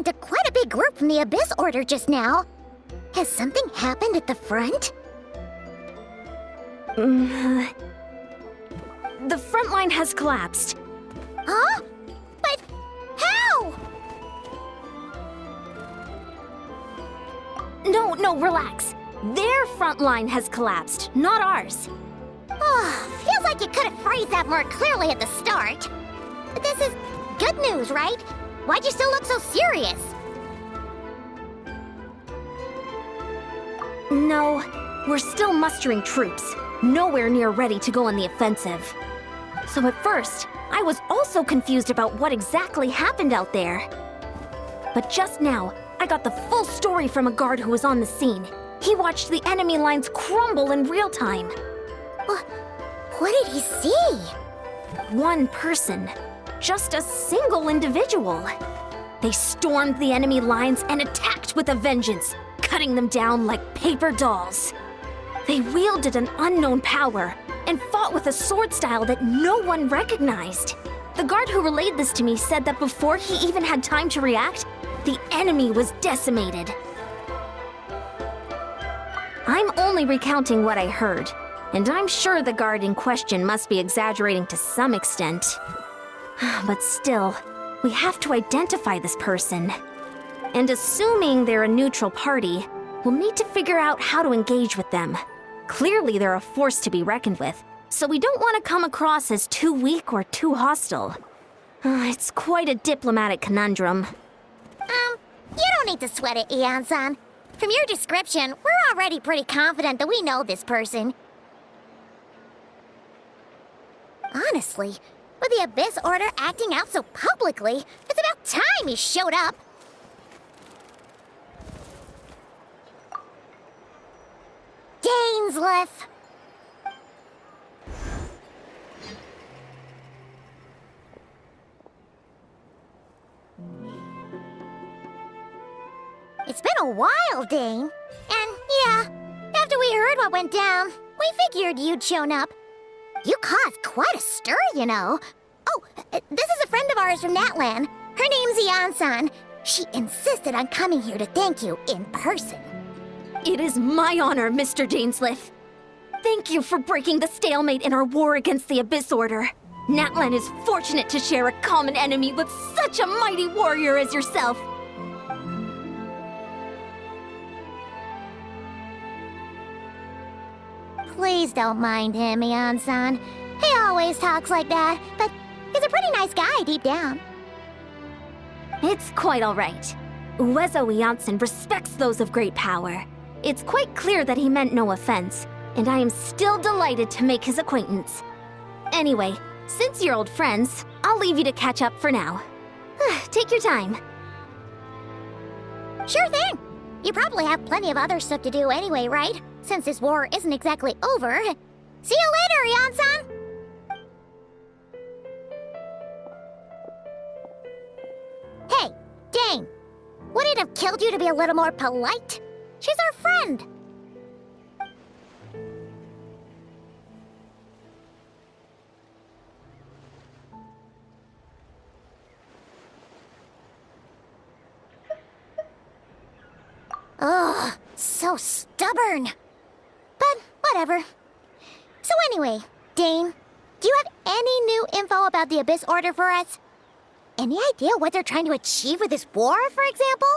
into quite a big group from the Abyss Order just now. Has something happened at the front? The front line has collapsed. Huh? But how? No, relax. Their front line has collapsed, not ours. Oh, feels like you could have phrased that more clearly at the start. But this is good news, right? Why'd you still look so serious? No, we're still mustering troops. Nowhere near ready to go on the offensive. So at first, I was also confused about what exactly happened out there. But just now, I got the full story from a guard who was on the scene. He watched the enemy lines crumble in real time. What did he see? One person. Just a single individual. They stormed the enemy lines and attacked with a vengeance, cutting them down like paper dolls. They wielded an unknown power and fought with a sword style that no one recognized. The guard who relayed this to me said that before he even had time to react, the enemy was decimated. I'm only recounting what I heard, and I'm sure the guard in question must be exaggerating to some extent. But still, we have to identify this person. And assuming they're a neutral party, we'll need to figure out how to engage with them. Clearly they're a force to be reckoned with, so we don't want to come across as too weak or too hostile. It's quite a diplomatic conundrum. You don't need to sweat it, Eon-san. From your description, we're already pretty confident that we know this person. Honestly, with the Abyss Order acting out so publicly, it's about time he showed up. Dainsleif! It's been a while, Dane. And yeah, after we heard what went down, we figured you'd shown up. You caused quite a stir, you know. Oh, this is a friend of ours from Natlan. Her name's Eon-san. She insisted on coming here to thank you in person. It is my honor, Mr. Dainsleif. Thank you for breaking the stalemate in our war against the Abyss Order. Natlan is fortunate to share a common enemy with such a mighty warrior as yourself. Please don't mind him, Eon-san. He always talks like that, but he's a pretty nice guy deep down. It's quite all right. Uezo Janssen respects those of great power. It's quite clear that he meant no offense, and I am still delighted to make his acquaintance. Anyway, since you're old friends, I'll leave you to catch up for now. Take your time. Sure thing. You probably have plenty of other stuff to do anyway, right? Since this war isn't exactly over. See you later, Eon-san! Hey, Dane! Would it have killed you to be a little more polite? She's our friend! Ugh, so stubborn. But whatever. So anyway, Dane, do you have any new info about the Abyss Order for us? Any idea what they're trying to achieve with this war, for example?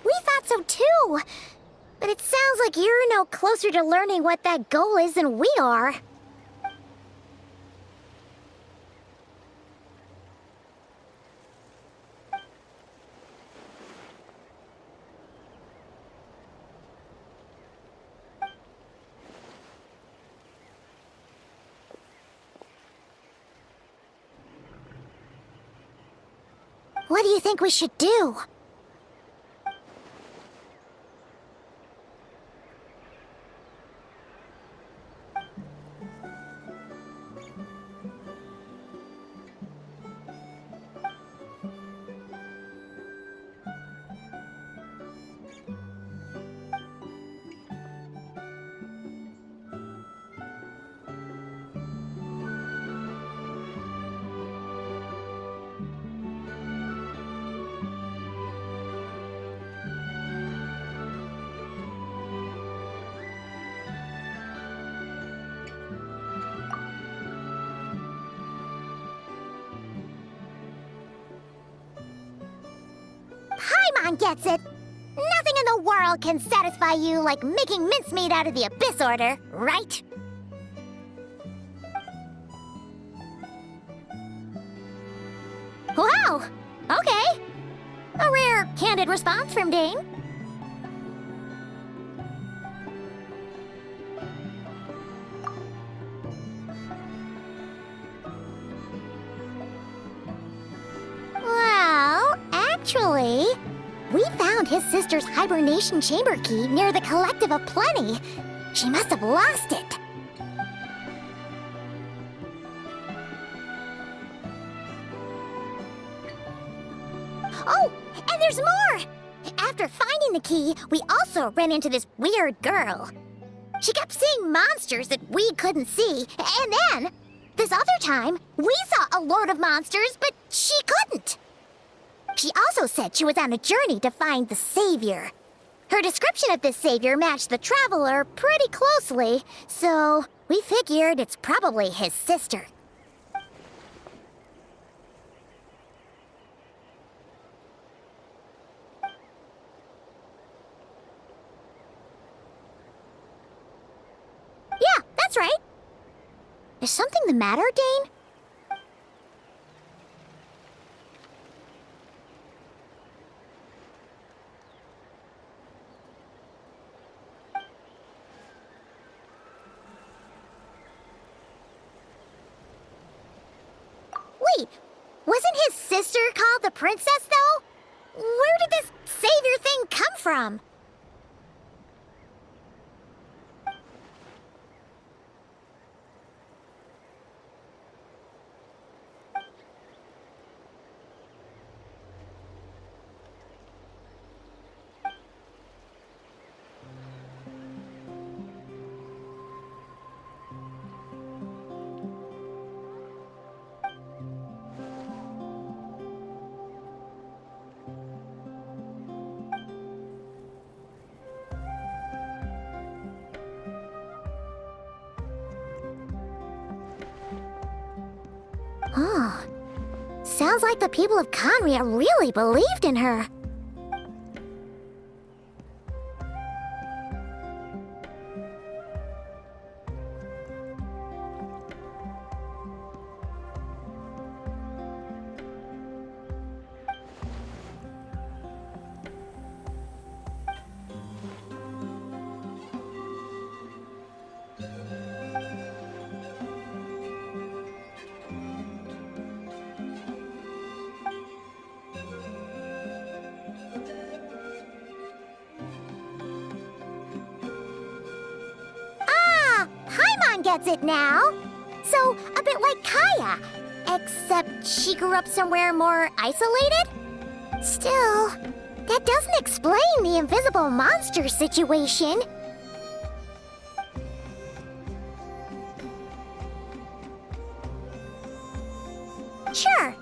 We thought so too. But it sounds like you're no closer to learning what that goal is than we are. What do you think we should do? Paimon gets it! Nothing in the world can satisfy you like making mincemeat out of the Abyss Order, right? Wow! Okay. A rare, candid response from Dane. Well, actually, we found his sister's hibernation chamber key near the Collective of Plenty. She must have lost it. Oh, and there's more! After finding the key, we also ran into this weird girl. She kept seeing monsters that we couldn't see, and then, this other time, we saw a load of monsters, but she couldn't. She also said she was on a journey to find the Savior. Her description of this Savior matched the Traveler pretty closely, so we figured it's probably his sister. Yeah, that's right. Is something the matter, Dane? Wait, wasn't his sister called the Princess, though? Where did this Savior thing come from? Oh, sounds like the people of Conria really believed in her. Paimon gets it now. So, a bit like Kaya. Except she grew up somewhere more isolated? Still, that doesn't explain the invisible monster situation. Sure.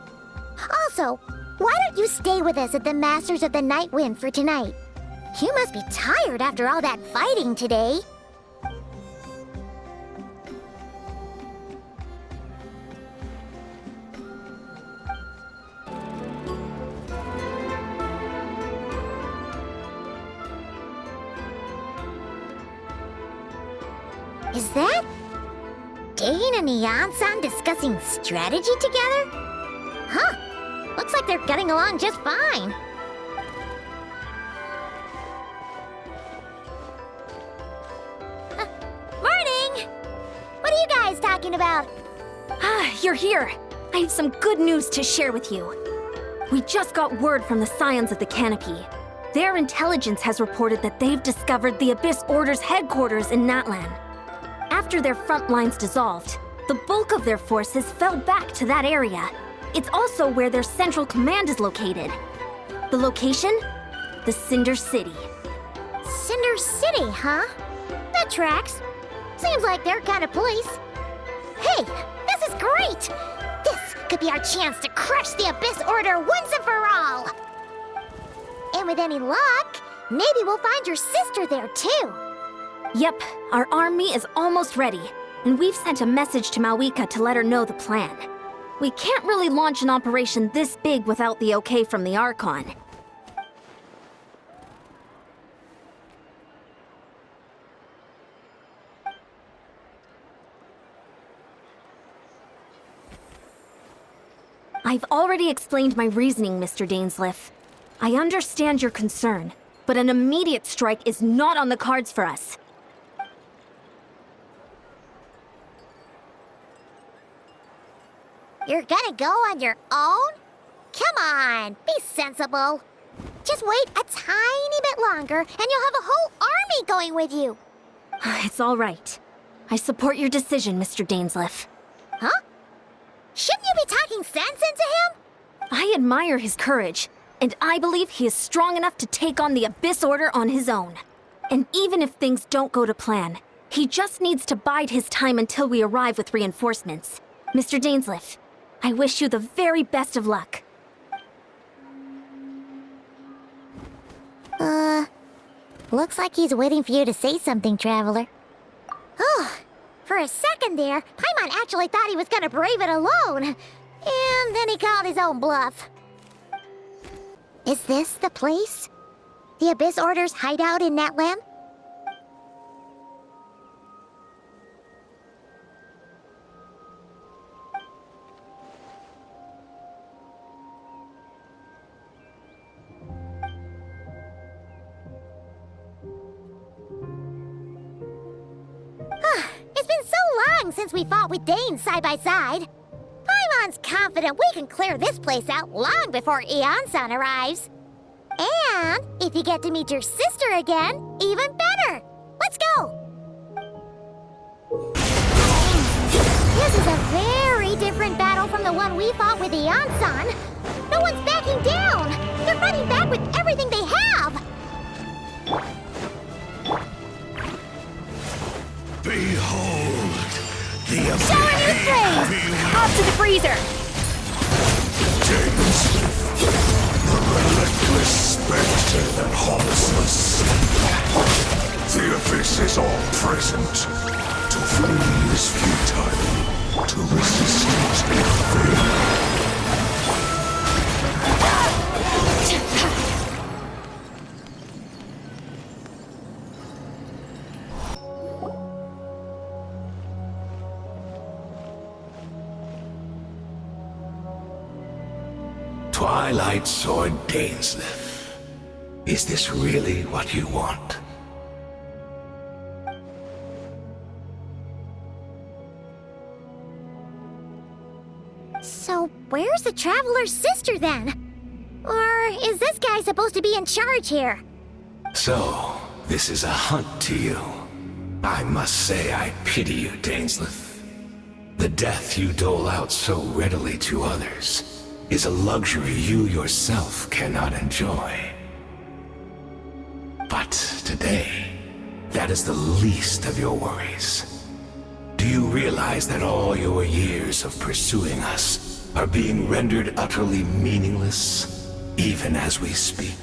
Also, why don't you stay with us at the Masters of the Night Wind for tonight? You must be tired after all that fighting today. Is that Dane and Neon-san discussing strategy together? Huh. Looks like they're getting along just fine. Morning! What are you guys talking about? Ah, you're here. I have some good news to share with you. We just got word from the Scions of the Canopy. Their intelligence has reported that they've discovered the Abyss Order's headquarters in Natlan. After their front lines dissolved, the bulk of their forces fell back to that area. It's also where their central command is located. The location? The Cinder City. Cinder City, huh? That tracks. Seems like their kind of place. Hey, this is great! This could be our chance to crush the Abyss Order once and for all! And with any luck, maybe we'll find your sister there too. Yep, our army is almost ready, and we've sent a message to Malwika to let her know the plan. We can't really launch an operation this big without the okay from the Archon. I've already explained my reasoning, Mr. Dainsleif. I understand your concern, but an immediate strike is not on the cards for us. You're gonna go on your own? Come on, be sensible. Just wait a tiny bit longer, and you'll have a whole army going with you. It's all right. I support your decision, Mr. Dainsleif. Huh? Shouldn't you be talking sense into him? I admire his courage, and I believe he is strong enough to take on the Abyss Order on his own. And even if things don't go to plan, he just needs to bide his time until we arrive with reinforcements. Mr. Dainsleif, I wish you the very best of luck. Looks like he's waiting for you to say something, Traveler. Oh, for a second there, Paimon actually thought he was gonna brave it alone. And then he called his own bluff. Is this the place? The Abyss Order's hideout in Natlan? It's been so long since we fought with Dane side by side. Paimon's confident we can clear this place out long before Eon-san arrives. And if you get to meet your sister again, even better. Let's go! This is a very different battle from the one we fought with Eon-san. No one's backing down. They're fighting back with everything they have. Behold, the Show a new flame! Up to the freezer! the relentless spectre that haunts us. The abyss is all present. To flee is futile. To resist is vain. Twilight Sword Dainsleif. Is this really what you want? So, where's the Traveler's sister then? Or is this guy supposed to be in charge here? So, this is a hunt to you. I must say I pity you, Dainsleif. The death you dole out so readily to others is a luxury you yourself cannot enjoy. But today, that is the least of your worries. Do you realize that all your years of pursuing us are being rendered utterly meaningless, even as we speak?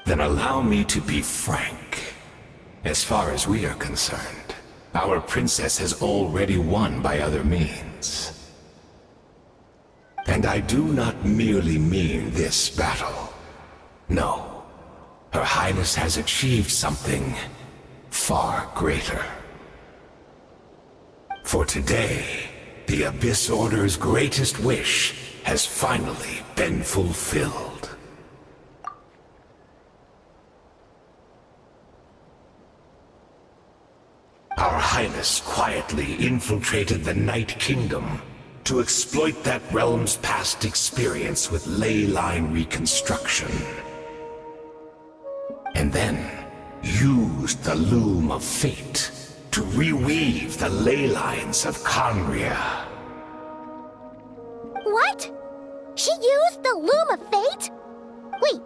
Then allow me to be frank. As far as we are concerned, our princess has already won by other means. And I do not merely mean this battle. No. Her Highness has achieved something far greater. For today, the Abyss Order's greatest wish has finally been fulfilled. Our Highness quietly infiltrated the Night Kingdom to exploit that realm's past experience with ley line reconstruction. And then used the Loom of Fate to reweave the ley lines of Conria. What? She used the Loom of Fate? Wait,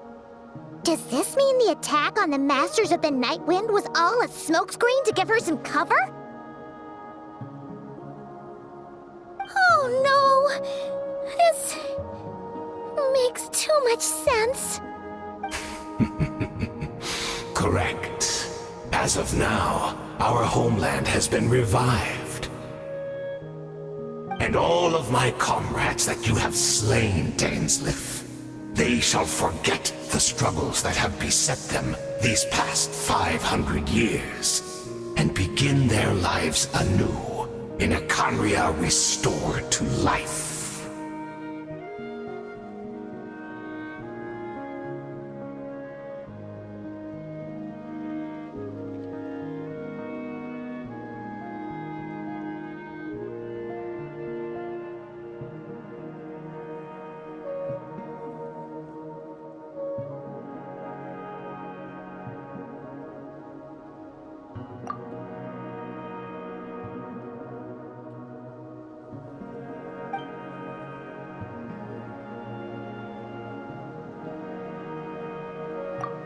does this mean the attack on the Masters of the Night Wind was all a smokescreen to give her some cover? Oh no! This makes too much sense. Correct. As of now, our homeland has been revived. And all of my comrades that you have slain, Dainsleif, They shall forget the struggles that have beset them these past 500 years, and begin their lives anew in a Canria restored to life.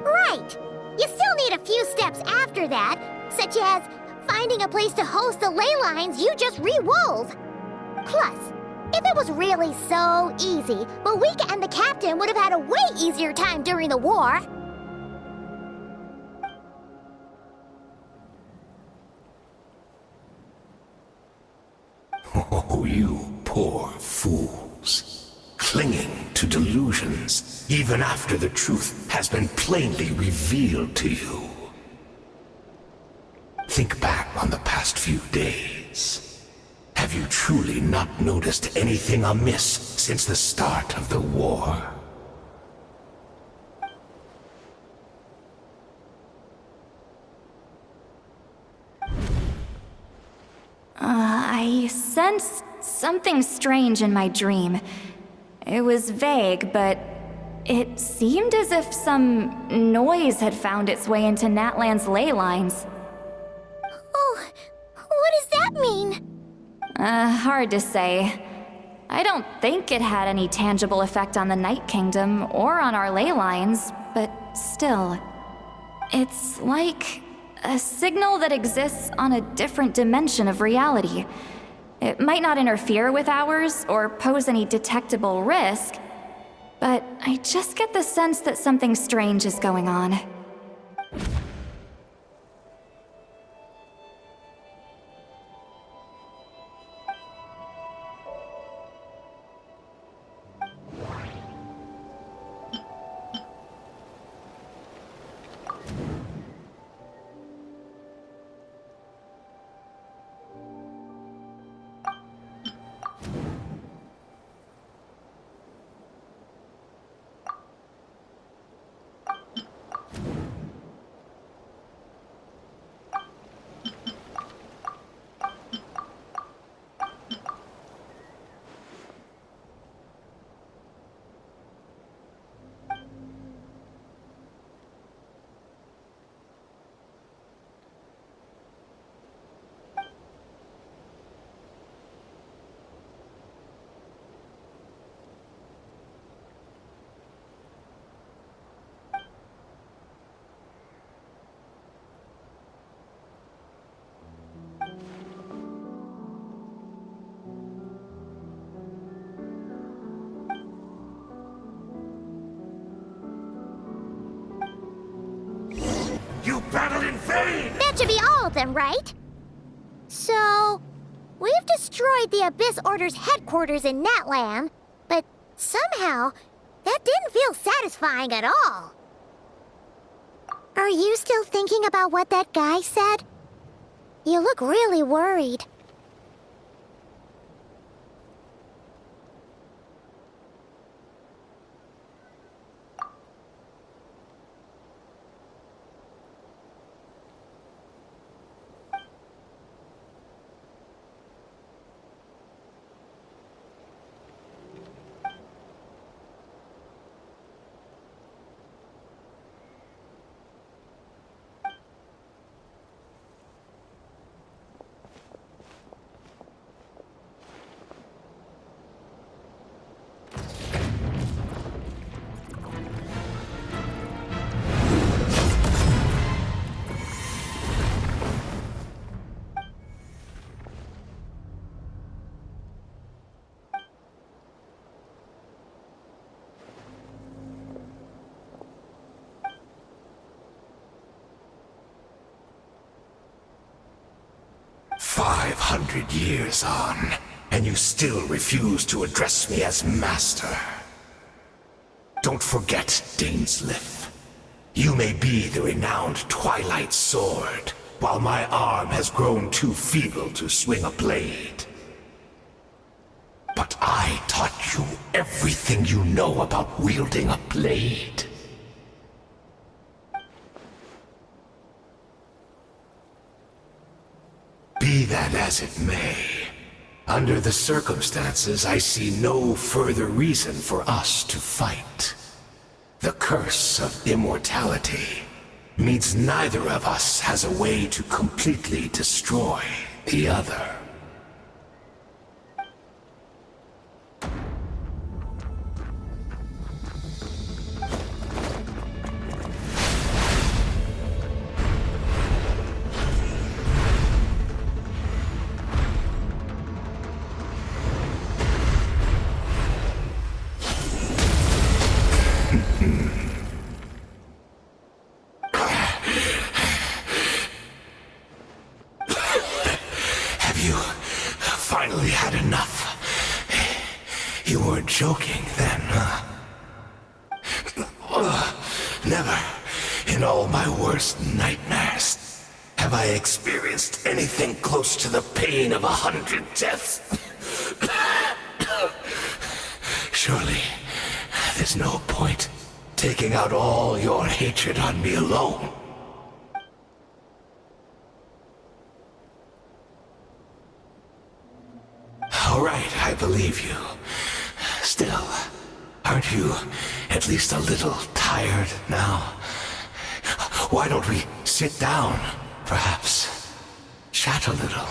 Right! You still need a few steps after that, such as finding a place to host the ley lines you just re-wove. Plus, if it was really so easy, Moeka and the captain would have had a way easier time during the war. Oh, you poor fools. Clinging to delusions, even after the truth has been plainly revealed to you. Think back on the past few days. Have you truly not noticed anything amiss since the start of the war? I sensed something strange in my dream. It was vague, but it seemed as if some noise had found its way into Natlan's ley lines. Oh, what does that mean? Hard to say. I don't think it had any tangible effect on the Night Kingdom or on our ley lines, but still. It's like a signal that exists on a different dimension of reality. It might not interfere with ours or pose any detectable risk, but I just get the sense that something strange is going on. You battled in vain! That should be all of them, right? So, we've destroyed the Abyss Order's headquarters in Natlan, but somehow, that didn't feel satisfying at all. Are you still thinking about what that guy said? You look really worried. "500 years on, and you still refuse to address me as master. Don't forget, Dainsleif. You may be the renowned Twilight Sword, while my arm has grown too feeble to swing a blade. But I taught you everything you know about wielding a blade. Be that as it may, under the circumstances, I see no further reason for us to fight. The curse of immortality means neither of us has a way to completely destroy the other. Finally had enough. You weren't joking then, huh? Never, in all my worst nightmares, have I experienced anything close to the pain of 100 deaths. Surely, there's no point taking out all your hatred on me alone. All right, I believe you. Still, aren't you at least a little tired now? Why don't we sit down, perhaps? Chat a little.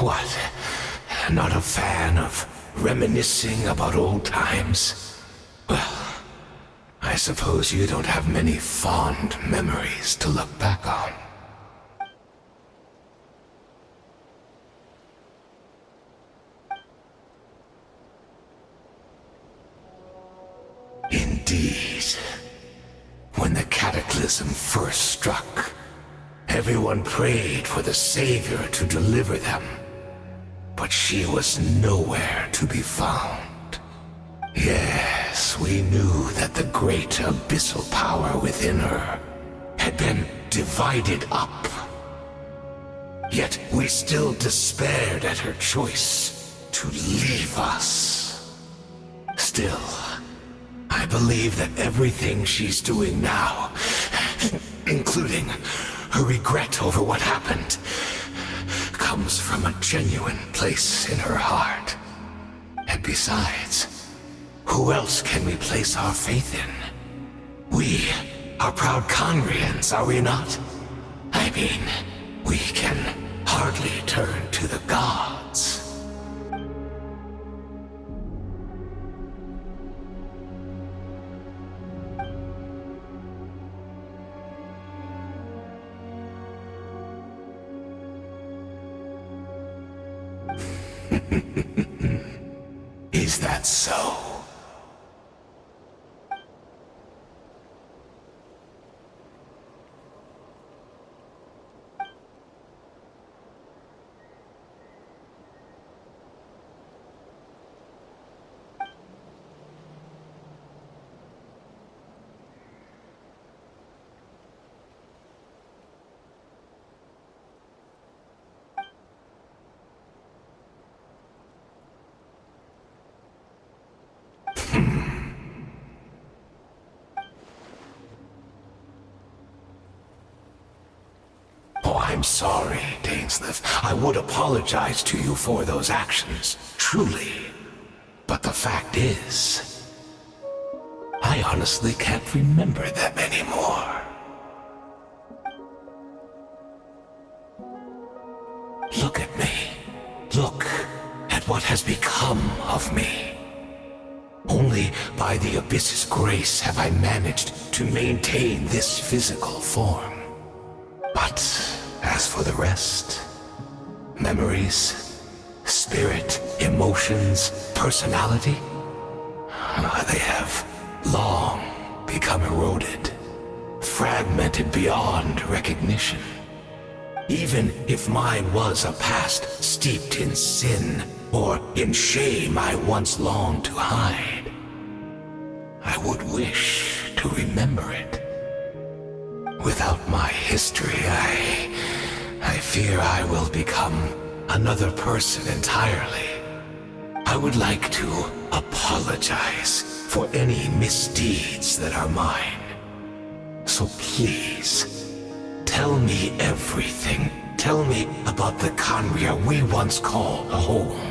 What? Not a fan of reminiscing about old times? Well, I suppose you don't have many fond memories to look back on. Indeed. When the cataclysm first struck, everyone prayed for the Savior to deliver them. But she was nowhere to be found. Yes, we knew that the great abyssal power within her had been divided up. Yet we still despaired at her choice to leave us. Still, I believe that everything she's doing now, including her regret over what happened, comes from a genuine place in her heart. And besides, who else can we place our faith in? We are proud Conrians, are we not? I mean, we can hardly turn to the gods. Is that so? I'm sorry, Dainsleif. I would apologize to you for those actions, truly. But the fact is, I honestly can't remember them anymore. Look at me. Look at what has become of me. Only by the Abyss's grace have I managed to maintain this physical form. But as for the rest, memories, spirit, emotions, personality, they have long become eroded, fragmented beyond recognition. Even if mine was a past steeped in sin, or in shame I once longed to hide. I would wish to remember it. Without my history, I fear I will become another person entirely. I would like to apologize for any misdeeds that are mine. So please, tell me everything. Tell me about the Khaenri'ah we once called home.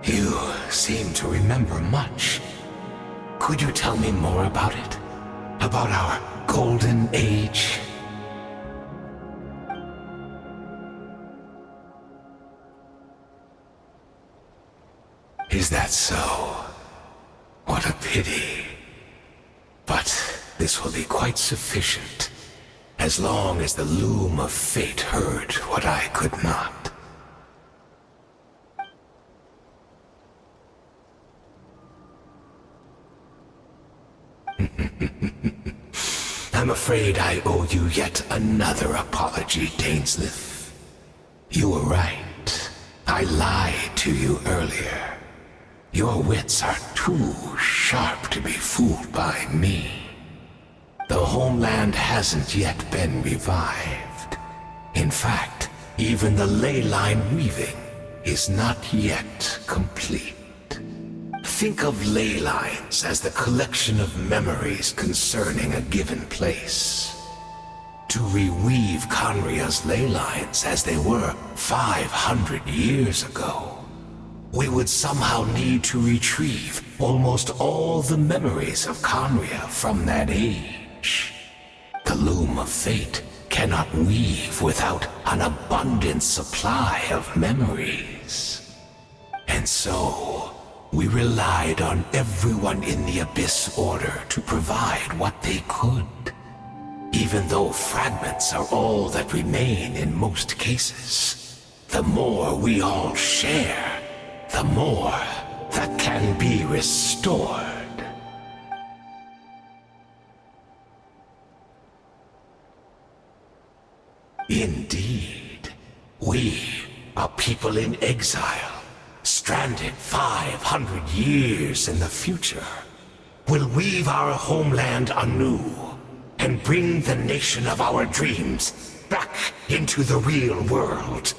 You seem to remember much. Could you tell me more about it? About our golden age? Is that so? What a pity. But this will be quite sufficient, as long as the loom of fate heard what I could not. I'm afraid I owe you yet another apology, Dainsleif. You were right. I lied to you earlier. Your wits are too sharp to be fooled by me. The homeland hasn't yet been revived. In fact, even the ley line weaving is not yet complete. Think of ley lines as the collection of memories concerning a given place. To reweave Khaenri'ah's ley lines as they were 500 years ago, we would somehow need to retrieve almost all the memories of Khaenri'ah from that age. The loom of fate cannot weave without an abundant supply of memories. And so, we relied on everyone in the Abyss Order to provide what they could. Even though fragments are all that remain in most cases, the more we all share, the more that can be restored. Indeed, we are people in exile, stranded 500 years in the future, will weave our homeland anew and bring the nation of our dreams back into the real world.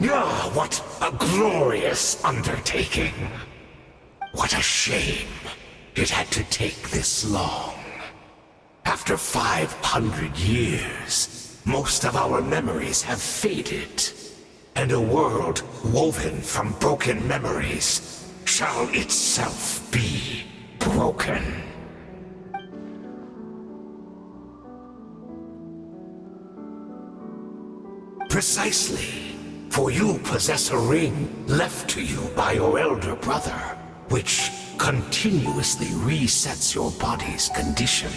Ah, what a glorious undertaking! What a shame it had to take this long. After 500 years, most of our memories have faded. And a world woven from broken memories shall itself be broken. Precisely, for you possess a ring left to you by your elder brother, which continuously resets your body's condition.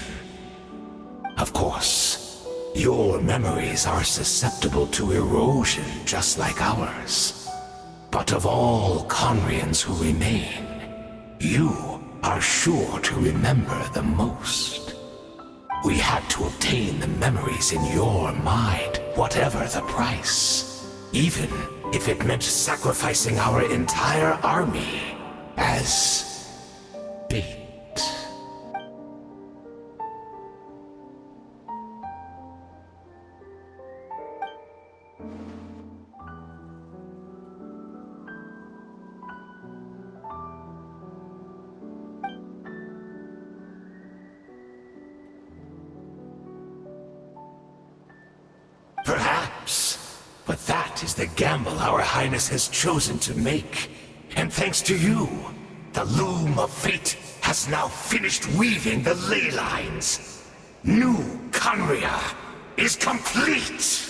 Of course, your memories are susceptible to erosion just like ours. But of all Khaenri'ahns who remain, you are sure to remember the most. We had to obtain the memories in your mind, whatever the price. Even if it meant sacrificing our entire army as bait. Perhaps, but that is the gamble our Highness has chosen to make. And thanks to you, the loom of fate has now finished weaving the ley lines. New Khaenri'ah is complete!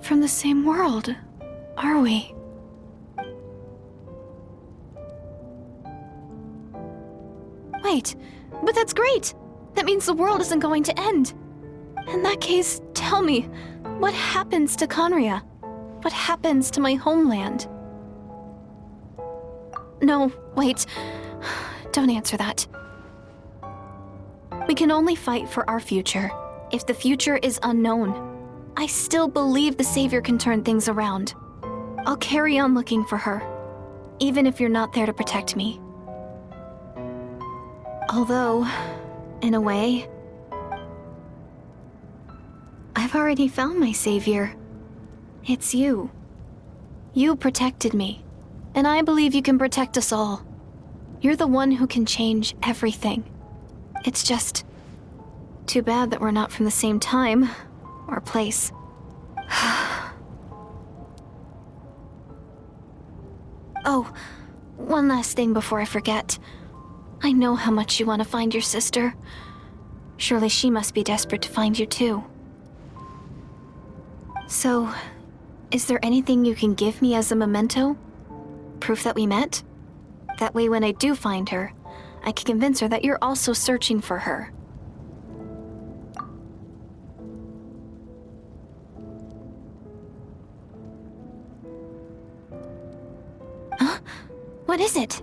from the same world, are we? Wait, but that's great! That means the world isn't going to end. In that case, tell me, what happens to Conria? What happens to my homeland? No, wait. Don't answer that. We can only fight for our future. If the future is unknown, I still believe the Savior can turn things around. I'll carry on looking for her, even if you're not there to protect me. Although, in a way, I've already found my Savior. It's you. You protected me, and I believe you can protect us all. You're the one who can change everything. It's just too bad that we're not from the same time or place. Oh, one last thing before I forget. I know how much you want to find your sister. Surely she must be desperate to find you too. So, is there anything you can give me as a memento? Proof that we met? That way when I do find her, I can convince her that you're also searching for her. Huh? What is it?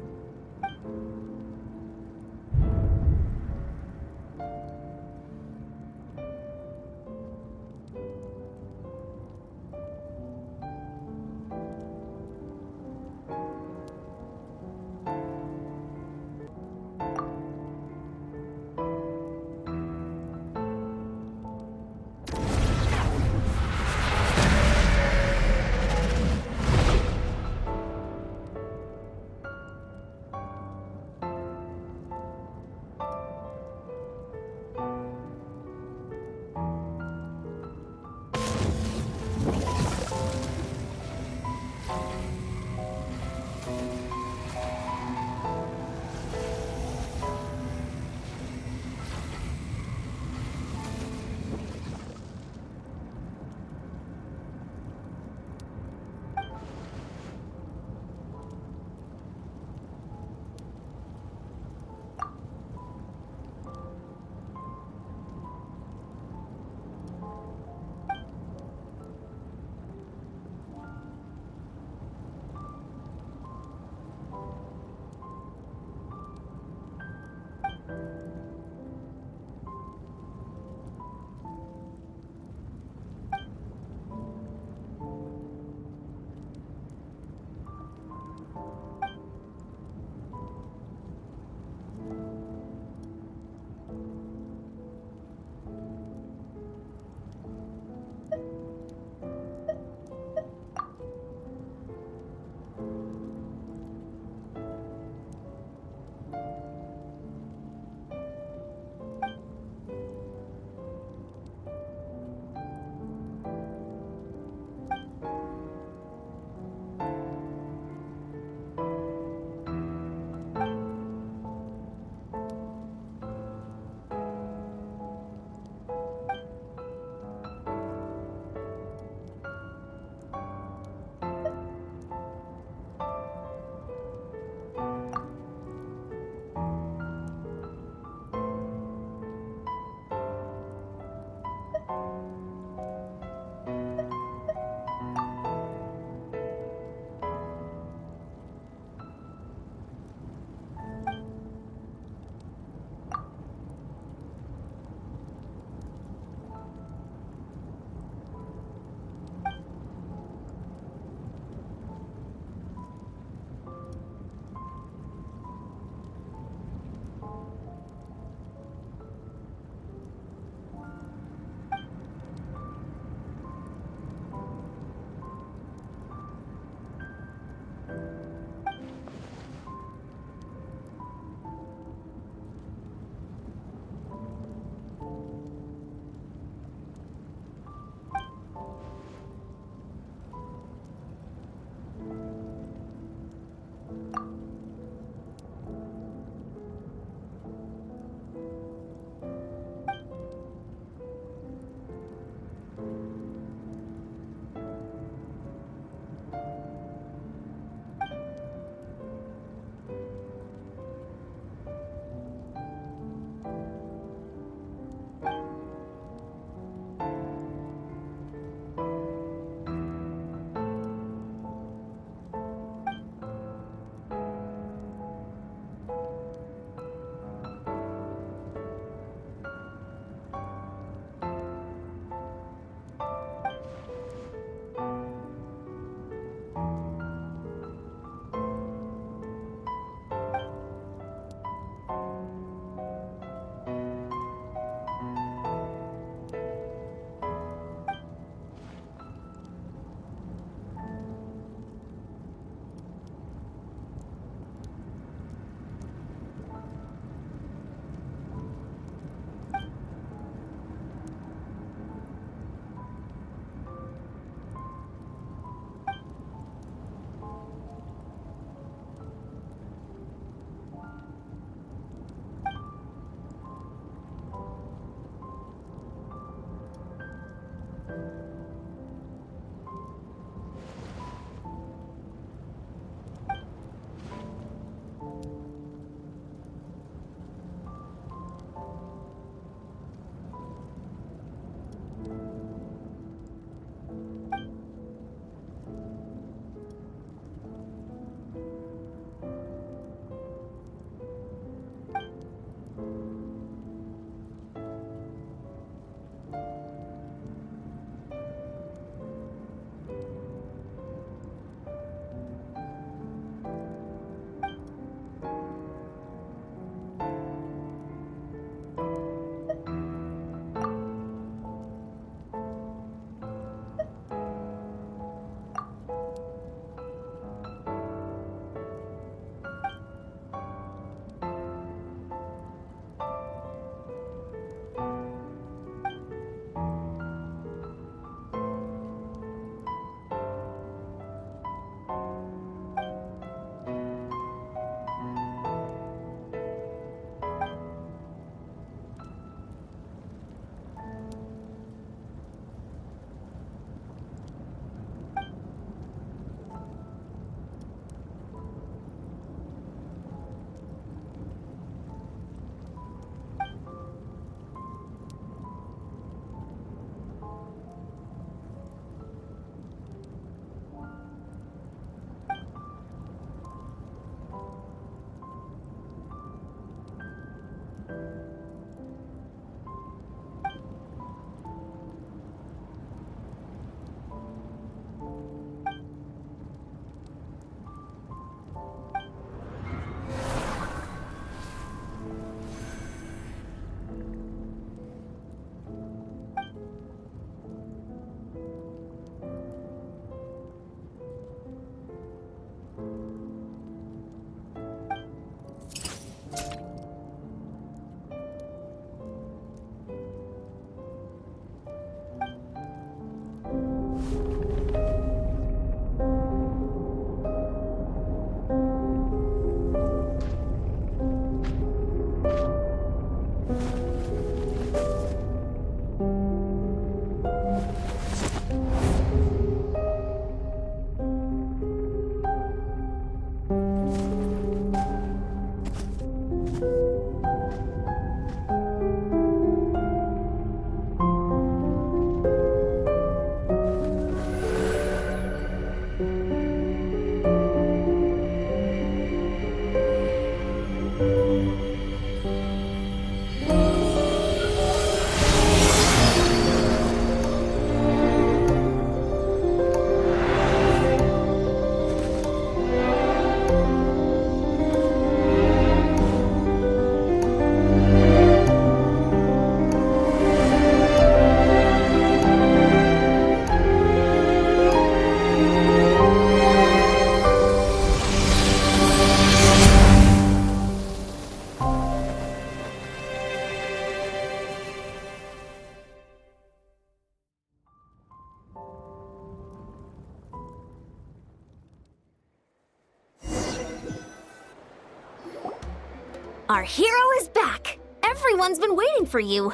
Our hero is back! Everyone's been waiting for you!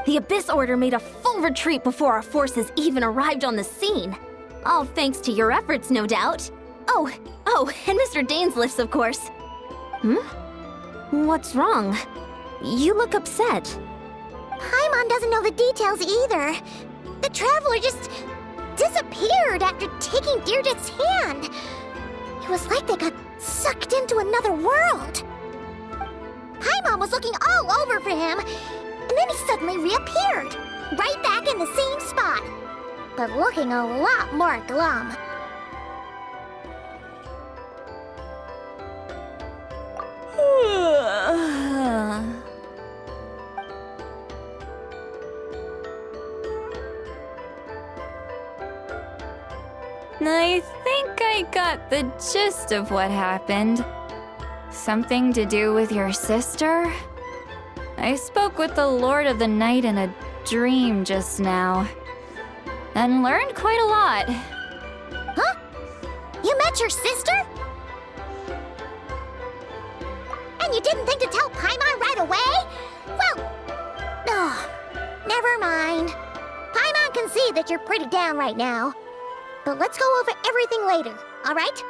The Abyss Order made a full retreat before our forces even arrived on the scene. All thanks to your efforts, no doubt. Oh, and Mr. Dainsliff's, of course. What's wrong? You look upset. Paimon doesn't know the details either. The Traveler just disappeared after taking Deirdre's hand. It was like they got sucked into another world. Paimon was looking all over for him, and then he suddenly reappeared, right back in the same spot. but looking a lot more glum. I think I got the gist of what happened. Something to do with your sister? I spoke with the Lord of the Night in a dream just now, and learned quite a lot. Huh? You met your sister? And you didn't think to tell Paimon right away? Well, never mind. Paimon can see that you're pretty down right now. But let's go over everything later, alright?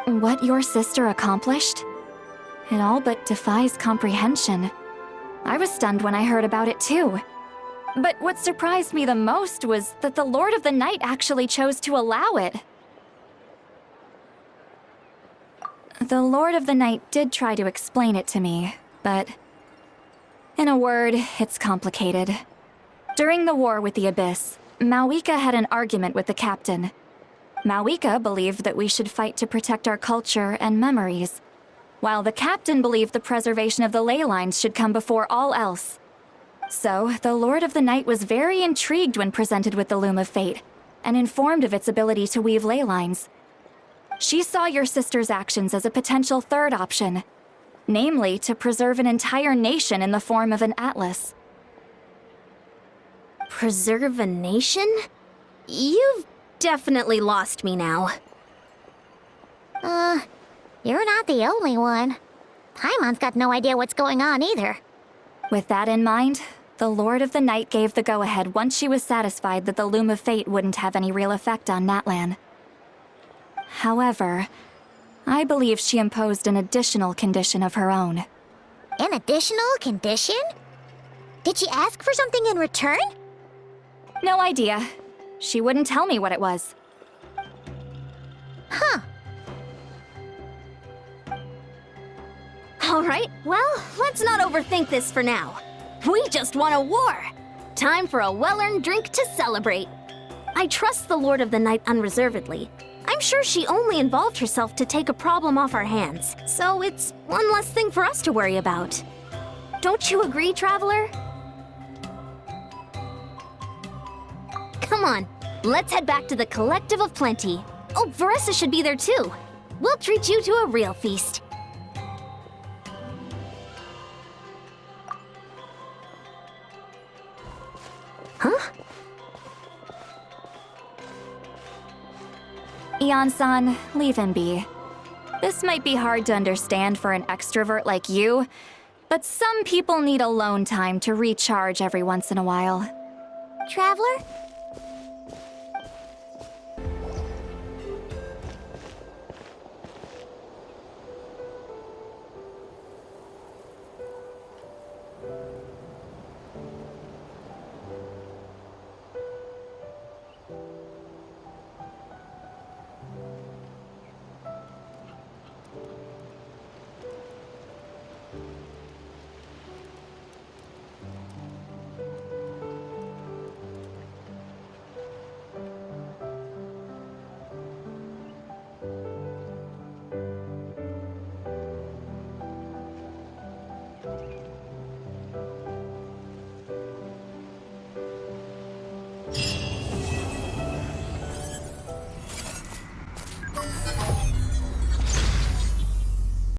What your sister accomplished? It all but defies comprehension. I was stunned when I heard about it too. But what surprised me the most was that the Lord of the Night actually chose to allow it. The Lord of the Night did try to explain it to me, but in a word, it's complicated. During the war with the Abyss, Mawika had an argument with the captain. Mawika believed that we should fight to protect our culture and memories, while the captain believed the preservation of the ley lines should come before all else. So, the Lord of the Night was very intrigued when presented with the Loom of Fate, and informed of its ability to weave ley lines. She saw your sister's actions as a potential third option, namely to preserve an entire nation in the form of an atlas. Preserve a nation? You've definitely lost me now. You're not the only one. Paimon's got no idea what's going on either. With that in mind, the Lord of the Night gave the go-ahead once she was satisfied that the Loom of Fate wouldn't have any real effect on Natlan. However, I believe she imposed an additional condition of her own. An additional condition? Did she ask for something in return? No idea. She wouldn't tell me what it was. Huh. All right, well, let's not overthink this for now. We just won a war. Time for a well-earned drink to celebrate. I trust the Lord of the Night unreservedly. I'm sure she only involved herself to take a problem off our hands, so it's one less thing for us to worry about. Don't you agree, Traveler? Come on, let's head back to the Collective of Plenty. Oh, Veressa should be there too. We'll treat you to a real feast. Huh? Ian-san, leave him be. This might be hard to understand for an extrovert like you, but some people need alone time to recharge every once in a while. Traveler?